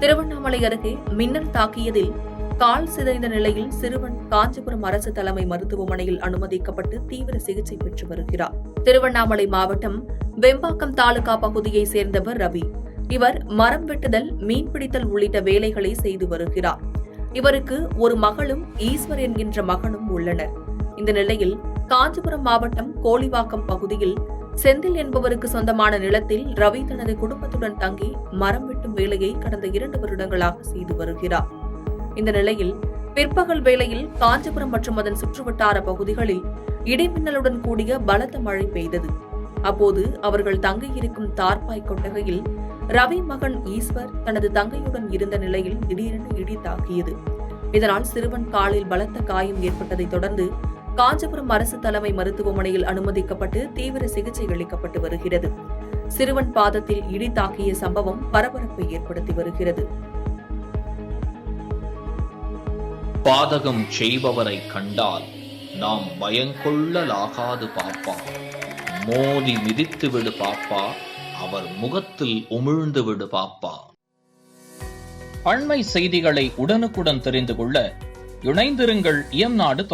திருவண்ணாமலை அருகே மின்னல் தாக்கியதில் கால் சிதைந்த நிலையில் சிறுவன் காஞ்சிபுரம் அரசு தலைமை மருத்துவமனையில் அனுமதிக்கப்பட்டு தீவிர சிகிச்சை பெற்று வருகிறார். திருவண்ணாமலை மாவட்டம் வெம்பாக்கம் தாலுகா பகுதியைச் சேர்ந்தவர் ரவி. இவர் மரம் வெட்டுதல், மீன்பிடித்தல் உள்ளிட்ட வேலைகளை செய்து வருகிறார். இவருக்கு ஒரு மகளும் ஈஸ்வர் என்கின்ற மகனும் உள்ளனர். இந்த நிலையில் காஞ்சிபுரம் மாவட்டம் கோலிவாக்கம் பகுதியில் செந்தில் என்பவருக்கு சொந்தமான நிலத்தில் ரவி தனது குடும்பத்துடன் தங்கி மரம் வெட்டும் வேலையை கடந்த 2 வருடங்களாக செய்து வருகிறார். இந்த நிலையில் பிற்பகல் வேளையில் காஞ்சிபுரம் மற்றும் அதன் சுற்றுவட்டார பகுதிகளில் இடிமின்னலுடன் கூடிய பலத்த மழை பெய்தது. அப்போது அவர்கள் தங்கியிருக்கும் தார்பாய் கொட்டகையில் ரவி மகன் ஈஸ்வர் தனது தங்கையுடன் இருந்த நிலையில் திடீரென இடி தாக்கியது. இதனால் சிறுவன் காலில் பலத்த காயம் ஏற்பட்டதை தொடர்ந்து காஞ்சிபுரம் அரசு தலைமை மருத்துவமனையில் அனுமதிக்கப்பட்டு தீவிர சிகிச்சை அளிக்கப்பட்டு வருகிறது. சிறுவன் பாதத்தில் இடி தாக்கிய சம்பவம் பரபரப்பை ஏற்படுத்தி வருகிறது. பாதகம் செய்பவரை கண்டால் நாம் பயங்கொள்ளலாகாது பாப்பா. மோதி மிதித்து விடு பாப்பா, அவர் முகத்தில் உமிழ்ந்து விடு பாப்பா. அண்மை செய்திகளை உடனுக்குடன் தெரிந்து கொள்ள இணைந்திருங்கள் இயம்நாடு